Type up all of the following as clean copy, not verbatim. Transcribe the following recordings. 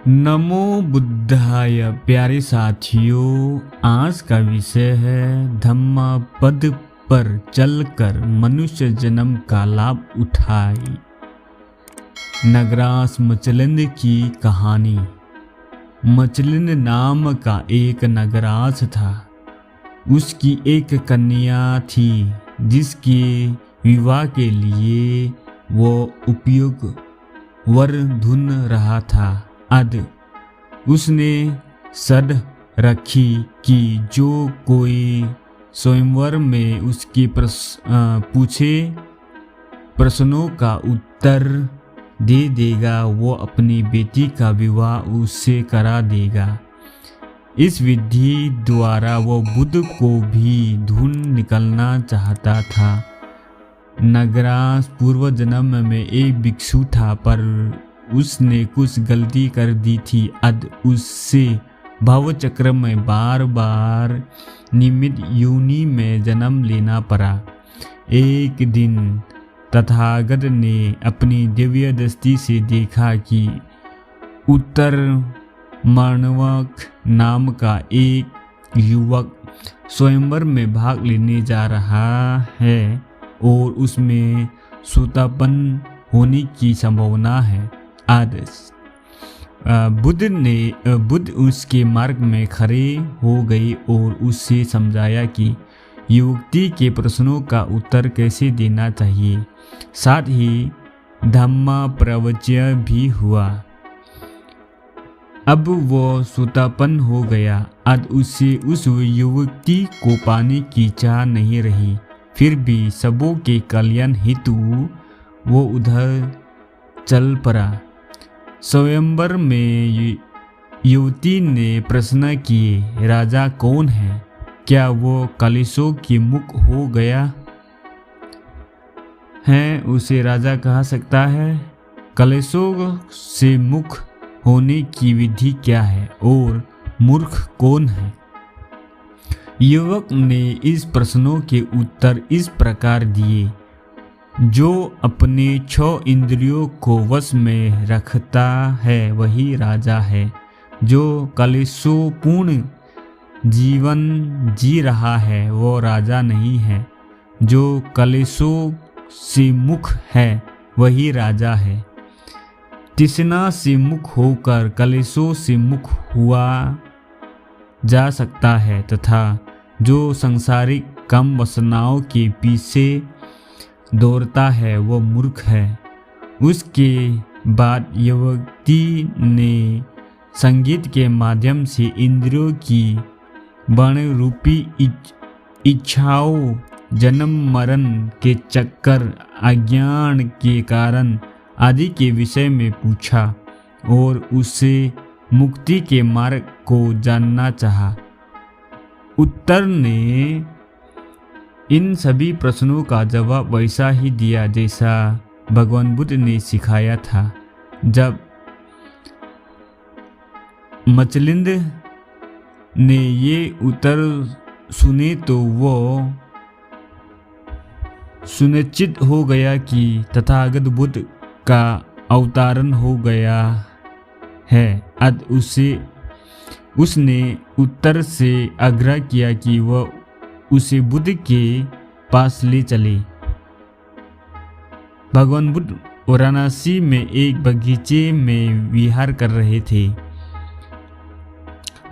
नमो बुद्धाय। प्यारे साथियों, आज का विषय है धम्मपद पर चलकर मनुष्य जन्म का लाभ उठाए। नगरास मचलिंद की कहानी। मचलिंद नाम का एक नगरास था। उसकी एक कन्या थी जिसके विवाह के लिए वो उपयुक्त वर ढूंढ रहा था। अद उसने शर्त रखी कि जो कोई स्वयंवर में उसके पूछे प्रश्नों का उत्तर दे देगा वो अपनी बेटी का विवाह उससे करा देगा। इस विधि द्वारा वो बुद्ध को भी ढूंढ निकलना चाहता था। नगरास पूर्व जन्म में एक भिक्षु था, पर उसने कुछ गलती कर दी थी। अद उससे भवचक्र में बार बार निमित योनि में जन्म लेना पड़ा। एक दिन तथागत ने अपनी दिव्य दृष्टि से देखा कि उत्तर मानवक नाम का एक युवक स्वयंवर में भाग लेने जा रहा है और उसमें सूतापन होने की संभावना है। बुद्ध उसके मार्ग में खड़े हो गए और उससे समझाया कि युवती के प्रश्नों का उत्तर कैसे देना चाहिए। साथ ही धम्म प्रवचन भी हुआ। अब वो सूतापन हो गया। आज उससे उस युवती को पाने की चाह नहीं रही। फिर भी सबों के कल्याण हेतु वो उधर चल पड़ा। स्वयंवर में युवती ने प्रश्न किए, राजा कौन है? क्या वो कलेशों के मुख हो गया है? उसे राजा कहा सकता है? कलेशों से मुख होने की विधि क्या है और मूर्ख कौन है? युवक ने इस प्रश्नों के उत्तर इस प्रकार दिए, जो अपने 6 इंद्रियों को वश में रखता है वही राजा है। जो कलेशोपूर्ण जीवन जी रहा है वो राजा नहीं है। जो कलेशों से मुख है वही राजा है। तृष्णा से मुख होकर कलेशों से मुख हुआ जा सकता है तथा जो सांसारिक काम वासनाओं के पीछे दौड़ता है वो मूर्ख है। उसके बाद युवती ने संगीत के माध्यम से इंद्रियों की वर्ण रूपी इच्छाओं, जन्म मरण के चक्कर, अज्ञान के कारण आदि के विषय में पूछा और उससे मुक्ति के मार्ग को जानना चाहा। उत्तर ने इन सभी प्रश्नों का जवाब वैसा ही दिया जैसा भगवान बुद्ध ने सिखाया था। जब मचलिंद ने ये उत्तर सुने तो वो सुनिश्चित हो गया कि तथागत बुद्ध का अवतरण हो गया है। अद उसने उत्तर से आग्रह किया कि वह उसे बुद्ध के पास ले चले। भगवान बुद्ध वाराणसी में एक बगीचे में विहार कर रहे थे।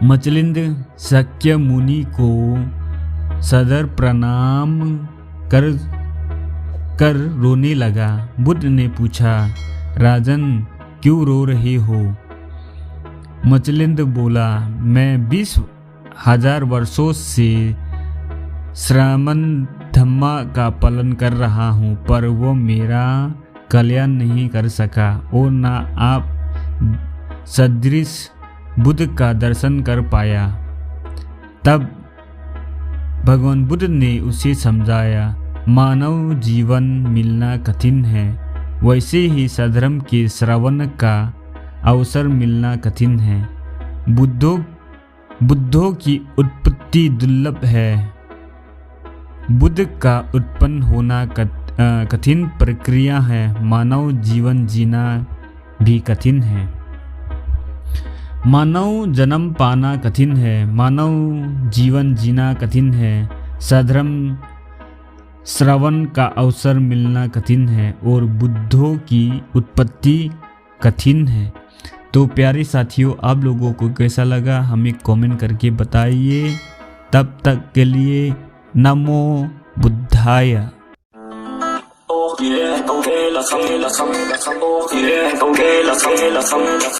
मचलिंद शक्य मुनि को सदर प्रणाम कर रोने लगा। बुद्ध ने पूछा, राजन क्यों रो रहे हो? मचलिंद बोला, मैं 20,000 वर्षों से श्रावण धम्मा का पालन कर रहा हूँ, पर वो मेरा कल्याण नहीं कर सका और ना आप सदृश बुद्ध का दर्शन कर पाया। तब भगवान बुद्ध ने उसे समझाया, मानव जीवन मिलना कठिन है, वैसे ही सधर्म के श्रवण का अवसर मिलना कठिन है। बुद्धों की उत्पत्ति दुर्लभ है। बुद्ध का उत्पन्न होना कठिन प्रक्रिया है। मानव जीवन जीना भी कठिन है। मानव जन्म पाना कठिन है, मानव जीवन जीना कठिन है, साधर्म श्रवण का अवसर मिलना कठिन है और बुद्धों की उत्पत्ति कठिन है। तो प्यारे साथियों, आप लोगों को कैसा लगा हमें कमेंट करके बताइए। तब तक के लिए नमो बुद्धाय।